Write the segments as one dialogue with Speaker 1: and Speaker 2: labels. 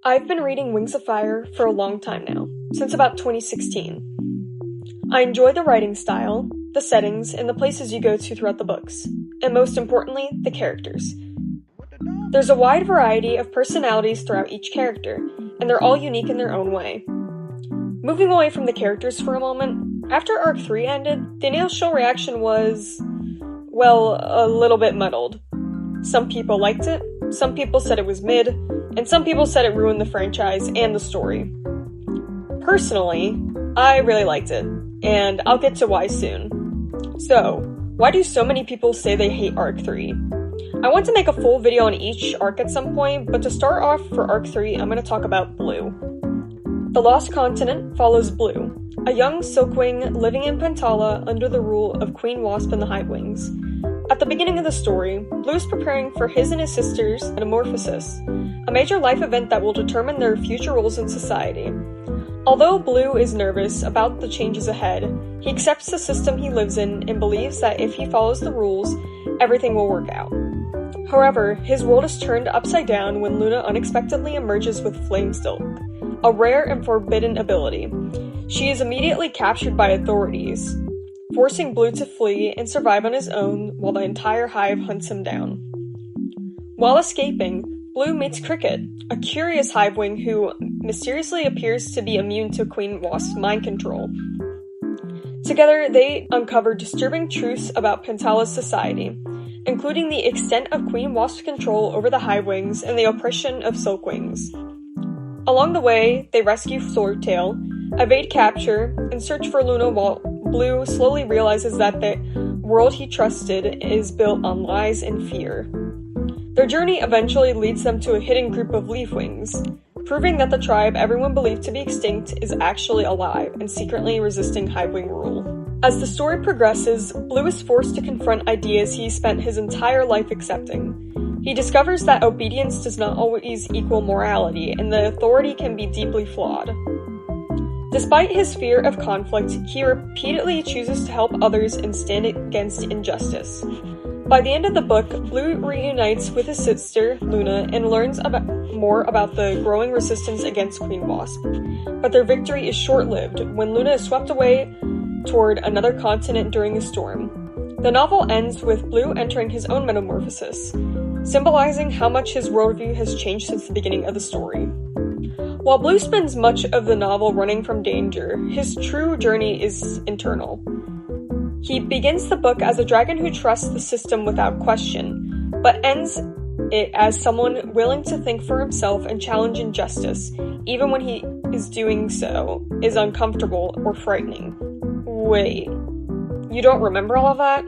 Speaker 1: I've been reading Wings of Fire for a long time now, since about 2016. I enjoy the writing style, the settings, and the places you go to throughout the books, and most importantly, the characters. There's a wide variety of personalities throughout each character, and they're all unique in their own way. Moving away from the characters for a moment, after Arc 3 ended, the initial reaction was, well, a little bit muddled. Some people liked it, some people said it was mid, and some people said it ruined the franchise and the story. Personally, I really liked it, and I'll get to why soon. So, why do so many people say they hate Arc 3? I want to make a full video on each arc at some point, but to start off for Arc 3, I'm going to talk about Blue. The Lost Continent follows Blue, a young Silkwing living in Pentala under the rule of Queen Wasp and the Hivewings. At the beginning of the story, Blue is preparing for his and his sister's metamorphosis, a major life event that will determine their future roles in society. Although Blue is nervous about the changes ahead, he accepts the system he lives in and believes that if he follows the rules, everything will work out. However, his world is turned upside down when Luna unexpectedly emerges with Flamestilk, a rare and forbidden ability. She is immediately captured by authorities, forcing Blue to flee and survive on his own while the entire hive hunts him down. While escaping, Blue meets Cricket, a curious hivewing who mysteriously appears to be immune to Queen Wasp's mind control. Together, they uncover disturbing truths about Pentala's society, including the extent of Queen Wasp's control over the Hivewings and the oppression of Silkwings. Along the way, they rescue Swordtail, evade capture, and search for Luna while Blue slowly realizes that the world he trusted is built on lies and fear. Their journey eventually leads them to a hidden group of Leafwings, proving that the tribe everyone believed to be extinct is actually alive and secretly resisting Hivewing rule. As the story progresses, Blue is forced to confront ideas he spent his entire life accepting. He discovers that obedience does not always equal morality, and the authority can be deeply flawed. Despite his fear of conflict, he repeatedly chooses to help others and stand against injustice. By the end of the book, Blue reunites with his sister, Luna, and learns more about the growing resistance against Queen Wasp. But their victory is short-lived when Luna is swept away toward another continent during a storm. The novel ends with Blue entering his own metamorphosis, symbolizing how much his worldview has changed since the beginning of the story. While Blue spends much of the novel running from danger, his true journey is internal. He begins the book as a dragon who trusts the system without question, but ends it as someone willing to think for himself and challenge injustice, even when he is doing so is uncomfortable or frightening. Wait, you don't remember all of that?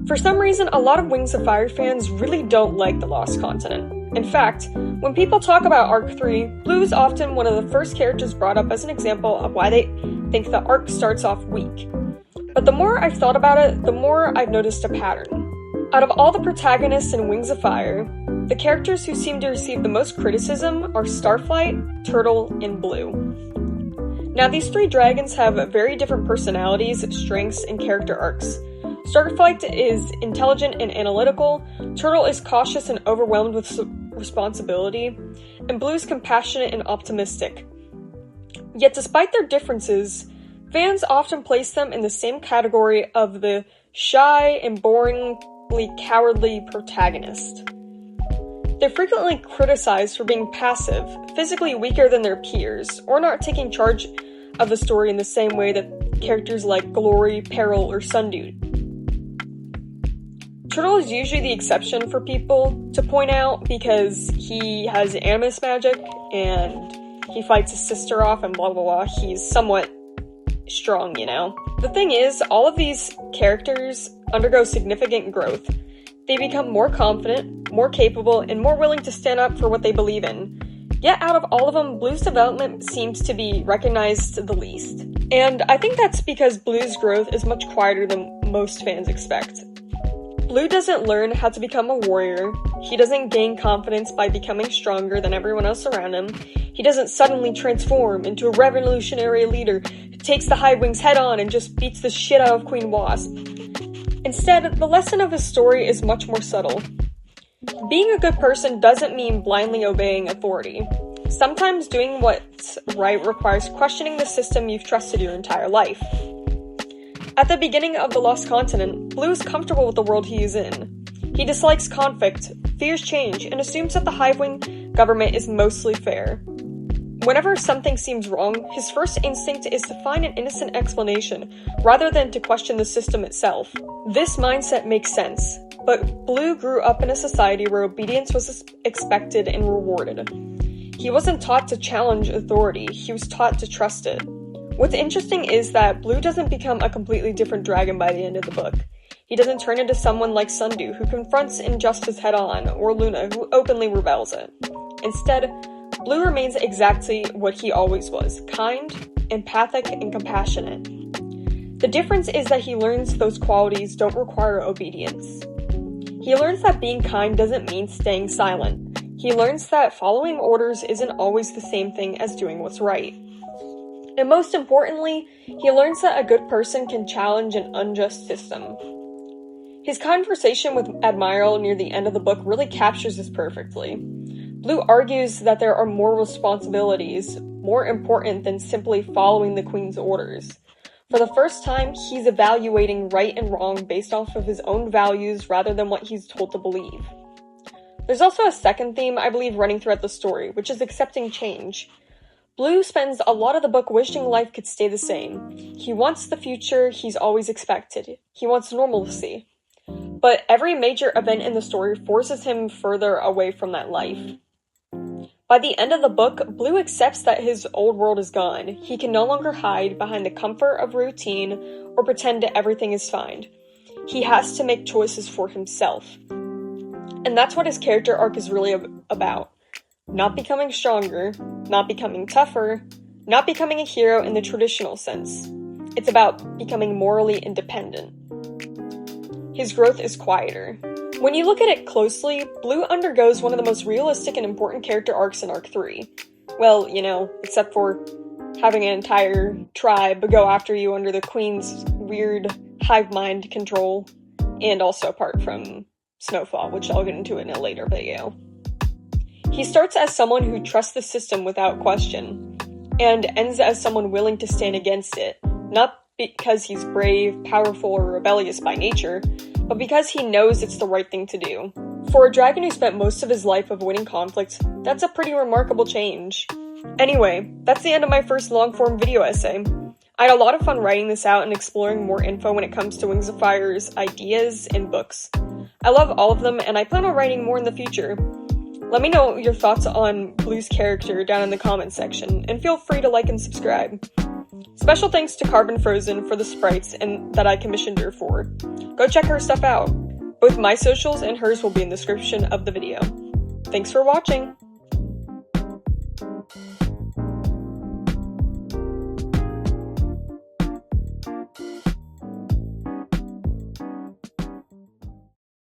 Speaker 1: For some reason, a lot of Wings of Fire fans really don't like the Lost Continent. In fact, when people talk about Arc 3, Blue is often one of the first characters brought up as an example of why they think the arc starts off weak. But the more I've thought about it, the more I've noticed a pattern. Out of all the protagonists in Wings of Fire, the characters who seem to receive the most criticism are Starflight, Turtle, and Blue. Now, these three dragons have very different personalities, strengths, and character arcs. Starflight is intelligent and analytical, Turtle is cautious and overwhelmed with responsibility, and Blue is compassionate and optimistic. Yet despite their differences, fans often place them in the same category of the shy and boringly cowardly protagonist. They're frequently criticized for being passive, physically weaker than their peers, or not taking charge of the story in the same way that characters like Glory, Peril, or Sundew. Turtle is usually the exception for people to point out because he has animus magic and he fights his sister off and blah blah blah. He's somewhat strong, you know. The thing is, all of these characters undergo significant growth. They become more confident, more capable, and more willing to stand up for what they believe in. Yet out of all of them, Blue's development seems to be recognized the least. And I think that's because Blue's growth is much quieter than most fans expect. Blue doesn't learn how to become a warrior, he doesn't gain confidence by becoming stronger than everyone else around him, he doesn't suddenly transform into a revolutionary leader who takes the Hivewings head on and just beats the shit out of Queen Wasp. Instead, the lesson of his story is much more subtle. Being a good person doesn't mean blindly obeying authority. Sometimes doing what's right requires questioning the system you've trusted your entire life. At the beginning of The Lost Continent, Blue is comfortable with the world he is in. He dislikes conflict, fears change, and assumes that the Hivewing government is mostly fair. Whenever something seems wrong, his first instinct is to find an innocent explanation, rather than to question the system itself. This mindset makes sense, but Blue grew up in a society where obedience was expected and rewarded. He wasn't taught to challenge authority, he was taught to trust it. What's interesting is that Blue doesn't become a completely different dragon by the end of the book. He doesn't turn into someone like Sundew, who confronts injustice head-on, or Luna, who openly rebels it. Instead, Blue remains exactly what he always was, kind, empathic, and compassionate. The difference is that he learns those qualities don't require obedience. He learns that being kind doesn't mean staying silent. He learns that following orders isn't always the same thing as doing what's right. And most importantly, he learns that a good person can challenge an unjust system. His conversation with Admiral near the end of the book really captures this perfectly. Blue argues that there are more responsibilities, more important than simply following the Queen's orders. For the first time, he's evaluating right and wrong based off of his own values rather than what he's told to believe. There's also a second theme, I believe, running throughout the story, which is accepting change. Blue spends a lot of the book wishing life could stay the same. He wants the future he's always expected. He wants normalcy. But every major event in the story forces him further away from that life. By the end of the book, Blue accepts that his old world is gone. He can no longer hide behind the comfort of routine or pretend that everything is fine. He has to make choices for himself. And that's what his character arc is really about. Not becoming stronger, not becoming tougher, not becoming a hero in the traditional sense. It's about becoming morally independent. His growth is quieter. When you look at it closely, Blue undergoes one of the most realistic and important character arcs in Arc 3. Well, except for having an entire tribe go after you under the Queen's weird hive mind control, and also apart from Snowfall, which I'll get into in a later video. He starts as someone who trusts the system without question, and ends as someone willing to stand against it, not because he's brave, powerful, or rebellious by nature, but because he knows it's the right thing to do. For a dragon who spent most of his life avoiding conflict, that's a pretty remarkable change. Anyway, that's the end of my first long-form video essay. I had a lot of fun writing this out and exploring more info when it comes to Wings of Fire's ideas and books. I love all of them, and I plan on writing more in the future. Let me know your thoughts on Blue's character down in the comments section, and feel free to like and subscribe. Special thanks to Carbon Frozen for the sprites and that I commissioned her for. Go check her stuff out. Both my socials and hers will be in the description of the video. Thanks for watching!